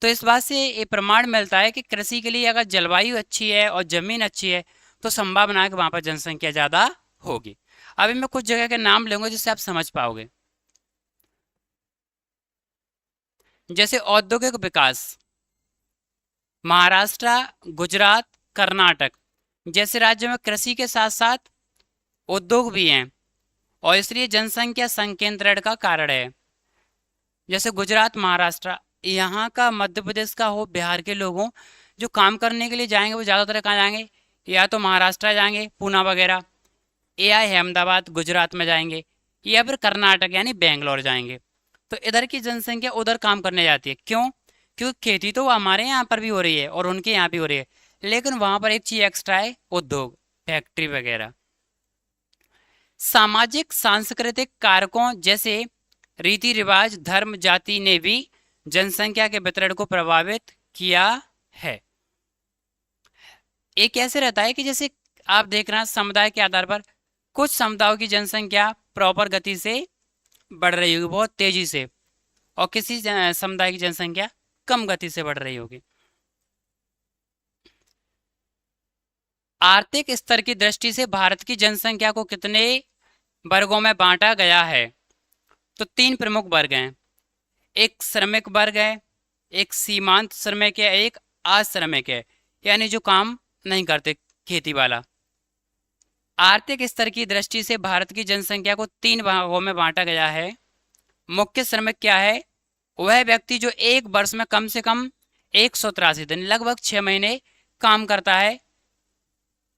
तो इस बात से ये प्रमाण मिलता है कि कृषि के लिए अगर जलवायु अच्छी है और जमीन अच्छी है तो संभावना है कि वहां पर जनसंख्या ज्यादा होगी। अभी मैं कुछ जगह के नाम लूंगा जिससे आप समझ पाओगे। जैसे औद्योगिक विकास, महाराष्ट्र, गुजरात, कर्नाटक जैसे राज्यों में कृषि के साथ साथ उद्योग भी हैं और इसलिए जनसंख्या संकेंद्रण का कारण है। जैसे गुजरात, महाराष्ट्र, यहाँ का, मध्य प्रदेश का हो, बिहार के लोगों जो काम करने के लिए जाएंगे वो ज़्यादातर कहाँ जाएंगे, या तो महाराष्ट्र जाएंगे, पूना वगैरह, या अहमदाबाद गुजरात में जाएंगे, या फिर कर्नाटक यानी बेंगलोर जाएंगे। तो इधर की जनसंख्या उधर काम करने जाती है, क्यों? क्योंकि खेती तो हमारे यहाँ पर भी हो रही है और उनके यहाँ भी हो रही है, लेकिन वहां पर एक चीज एक्स्ट्रा है, उद्योग, फैक्ट्री वगैरह। सामाजिक सांस्कृतिक कारकों जैसे रीति रिवाज, धर्म, जाति ने भी जनसंख्या के वितरण को प्रभावित किया है। एक ऐसे रहता है कि जैसे आप देख रहे हैं समुदाय के आधार पर कुछ समुदायों की जनसंख्या प्रॉपर गति से बढ़ रही होगी, बहुत तेजी से, और किसी समुदाय की जनसंख्या कम गति से बढ़ रही होगी। आर्थिक स्तर की दृष्टि से भारत की जनसंख्या को कितने वर्गों में बांटा गया है? तो तीन प्रमुख वर्ग हैं, एक श्रमिक वर्ग है, एक सीमांत श्रमिक है, एक अश्रमिक है, यानी जो काम नहीं करते, खेती वाला। आर्थिक स्तर की दृष्टि से भारत की जनसंख्या को तीन भागों में बांटा गया है। मुख्य श्रमिक क्या है? वह व्यक्ति जो एक वर्ष में कम से कम 183 दिन, लगभग 6 महीने काम करता है,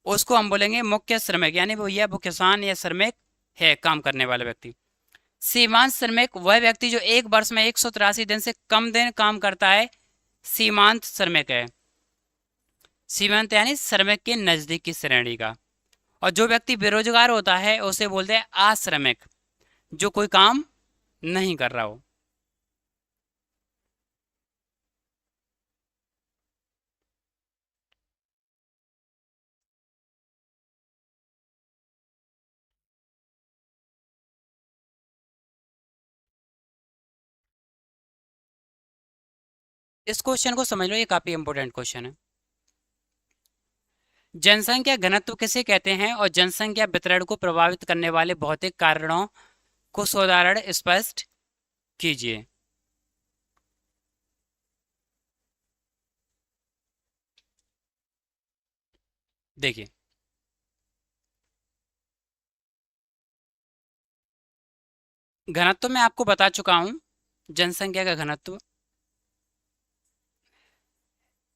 उसको हम बोलेंगे मुख्य श्रमिक, यानी वो यह वो किसान या श्रमिक है, काम करने वाला व्यक्ति। सीमांत श्रमिक वह व्यक्ति जो एक वर्ष में 183 दिन से कम दिन काम करता है, सीमांत श्रमिक है। सीमांत यानी श्रमिक के नजदीक की श्रेणी का। और जो व्यक्ति बेरोजगार होता है उसे बोलते हैं अश्रमिक, जो कोई काम नहीं कर रहा हो। इस क्वेश्चन को समझ लो, ये काफी इंपॉर्टेंट क्वेश्चन है। जनसंख्या घनत्व किसे कहते हैं और जनसंख्या वितरण को प्रभावित करने वाले भौतिक कारणों को उदाहरण स्पष्ट कीजिए। देखिए, घनत्व मैं आपको बता चुका हूं, जनसंख्या का घनत्व।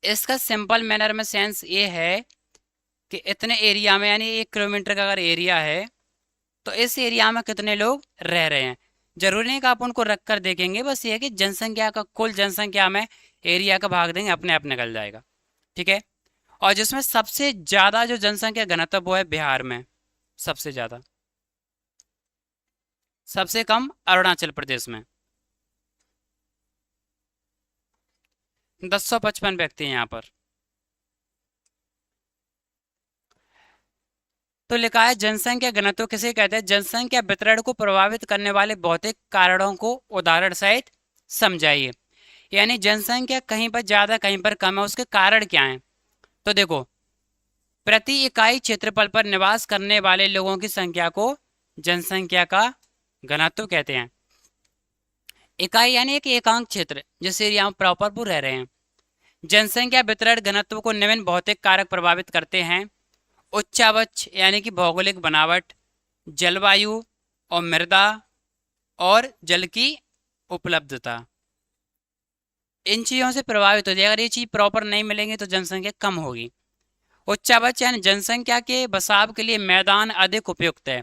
इसका सिंपल मैनर में सेंस ये है कि इतने एरिया में, यानी 1 किलोमीटर का अगर एरिया है तो इस एरिया में कितने लोग रह रहे हैं। जरूरी नहीं कि आप उनको रख कर देखेंगे, बस ये है कि जनसंख्या का, कुल जनसंख्या में एरिया का भाग देंगे, अपने आप निकल जाएगा। ठीक है। और जिसमें सबसे ज्यादा जो जनसंख्या घनत्व वो है बिहार में, सबसे ज्यादा। सबसे कम अरुणाचल प्रदेश में, 1055 व्यक्ति हैं यहाँ पर। तो लिखा है जनसंख्या घनत्व किसे कहते हैं? जनसंख्या वितरण को प्रभावित करने वाले भौतिक कारणों को उदाहरण सहित समझाइए। यानी जनसंख्या कहीं पर ज्यादा कहीं पर कम है, उसके कारण क्या है? तो देखो, प्रति इकाई क्षेत्रफल पर निवास करने वाले लोगों की संख्या को जनसंख्या का घनत्व कहते हैं। इकाई यानी एक एकांक क्षेत्र जिस एरिया में प्रॉपर वो रह रहे हैं। जनसंख्या वितरण घनत्व को निम्न भौतिक कारक प्रभावित करते हैं: उच्चावच यानी कि भौगोलिक बनावट, जलवायु और मृदा, और जल की उपलब्धता। इन चीजों से प्रभावित होती है। अगर ये चीज प्रॉपर नहीं मिलेंगे तो जनसंख्या कम होगी। उच्चावच यानी जनसंख्या के बसाव के लिए मैदान अधिक उपयुक्त है,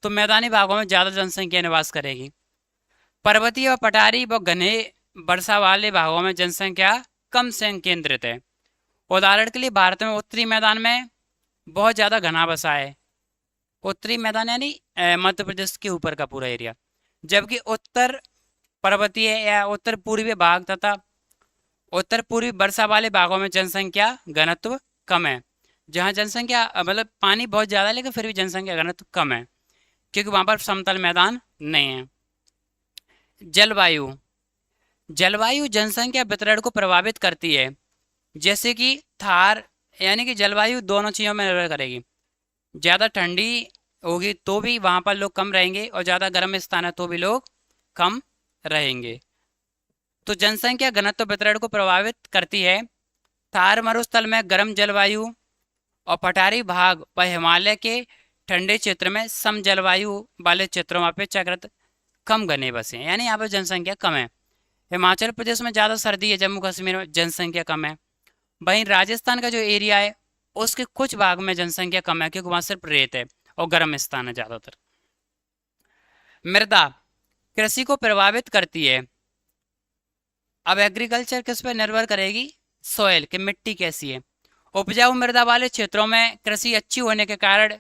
तो मैदानी भागों में ज्यादा जनसंख्या निवास करेगी। पर्वतीय व पठारी व घने वर्षा वाले भागों में जनसंख्या कम संकेंद्रित है। उदाहरण के लिए भारत में उत्तरी मैदान में बहुत ज्यादा घना बसा है। उत्तरी मैदान यानी मध्य प्रदेश के ऊपर का पूरा एरिया, जबकि उत्तर पर्वतीय या उत्तर पूर्वी भाग तथा उत्तर पूर्वी वर्षा वाले भागों में जनसंख्या घनत्व कम है। जहाँ जनसंख्या मतलब पानी बहुत ज्यादा है लेकिन फिर भी जनसंख्या घनत्व कम है, क्योंकि वहां पर समतल मैदान नहीं है। जलवायु जलवायु जनसंख्या वितरण को प्रभावित करती है, जैसे कि थार यानी कि जलवायु दोनों चीज़ों में निर्भर करेगी। ज़्यादा ठंडी होगी तो भी वहाँ पर लोग कम रहेंगे, और ज़्यादा गर्म स्थान है तो भी लोग कम रहेंगे। तो जनसंख्या घनत्व वितरण को प्रभावित करती है। थार मरुस्थल में गर्म जलवायु और पठारी भाग व हिमालय के ठंडे क्षेत्र में सम जलवायु वाले क्षेत्रों में अपेक्षाकृत कम घने बसे हैं, यानी यहाँ पर जनसंख्या कम है। हिमाचल प्रदेश में ज़्यादा सर्दी है, जम्मू कश्मीर में जनसंख्या कम है। वहीं राजस्थान का जो एरिया है उसके कुछ भाग में जनसंख्या कम है, क्योंकि वहाँ सिर्फ रेत है और गर्म स्थान है ज़्यादातर। मृदा कृषि को प्रभावित करती है। अब एग्रीकल्चर किस पर निर्भर करेगी? सॉइल कि मिट्टी कैसी है। उपजाऊ मृदा वाले क्षेत्रों में कृषि अच्छी होने के कारण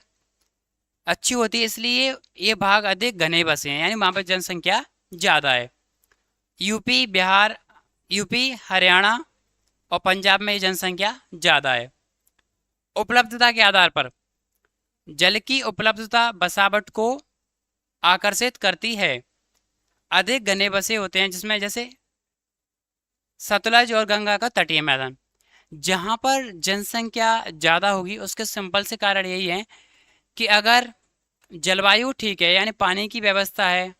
अच्छी होती है, इसलिए ये भाग अधिक घने बसे हैं, यानी वहाँ पर जनसंख्या ज़्यादा है। यूपी, हरियाणा और पंजाब में ये जनसंख्या ज़्यादा है। उपलब्धता के आधार पर जल की उपलब्धता बसावट को आकर्षित करती है। अधिक घने बसे होते हैं जिसमें जैसे सतलज और गंगा का तटीय मैदान। जहाँ पर जनसंख्या ज़्यादा होगी उसके सिंपल से कारण यही है कि अगर जलवायु ठीक है यानी पानी की व्यवस्था है,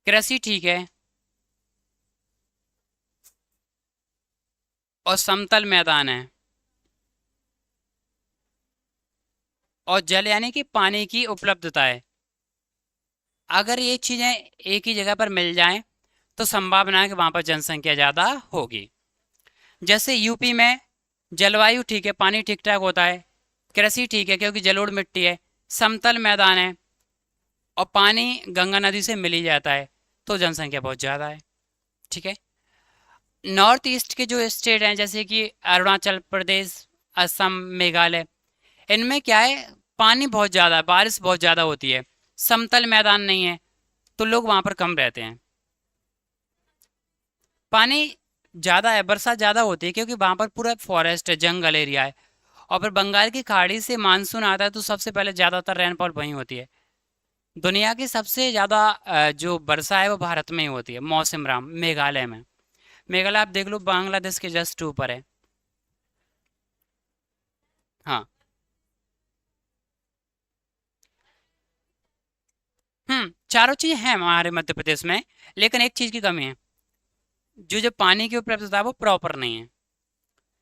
कृषि ठीक है और समतल मैदान है और जल यानी कि पानी की उपलब्धता है, अगर ये चीज़ें एक ही जगह पर मिल जाएं तो संभावना है कि वहाँ पर जनसंख्या ज़्यादा होगी। जैसे यूपी में जलवायु ठीक है, पानी ठीक ठाक होता है, कृषि ठीक है क्योंकि जलोढ़ मिट्टी है, समतल मैदान है और पानी गंगा नदी से मिल ही जाता है, तो जनसंख्या बहुत ज़्यादा है। ठीक है। नॉर्थ ईस्ट के जो स्टेट हैं जैसे कि अरुणाचल प्रदेश, असम, मेघालय, इनमें क्या है, पानी बहुत ज़्यादा है, बारिश बहुत ज़्यादा होती है, समतल मैदान नहीं है, तो लोग वहाँ पर कम रहते हैं। पानी ज़्यादा है, बरसात ज़्यादा होती है क्योंकि वहाँ पर पूरा फॉरेस्ट है, जंगल एरिया है, और फिर बंगाल की खाड़ी से मानसून आता है तो सबसे पहले ज़्यादातर रेनफॉल वहीं होती है। दुनिया की सबसे ज़्यादा जो वर्षा है वो भारत में ही होती है, मौसिनराम मेघालय में। मेघालय आप देख लो बांग्लादेश के जस्ट ऊपर है। हाँ। चारों चीज़ हैं हमारे मध्य प्रदेश में, लेकिन एक चीज़ की कमी है, जो पानी की उपलब्धता है वो प्रॉपर नहीं है।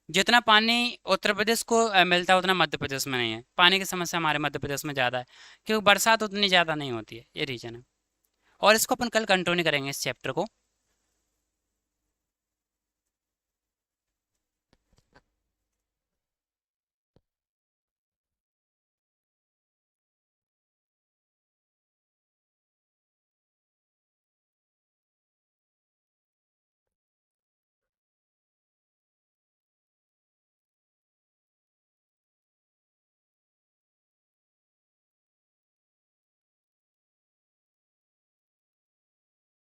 जितना पानी उत्तर प्रदेश को मिलता है उतना मध्य प्रदेश में नहीं है। पानी की समस्या हमारे मध्य प्रदेश में ज़्यादा है क्योंकि बरसात उतनी ज़्यादा नहीं होती है, ये रीज़न है। और इसको अपन कल कंटिन्यू करेंगे इस चैप्टर को।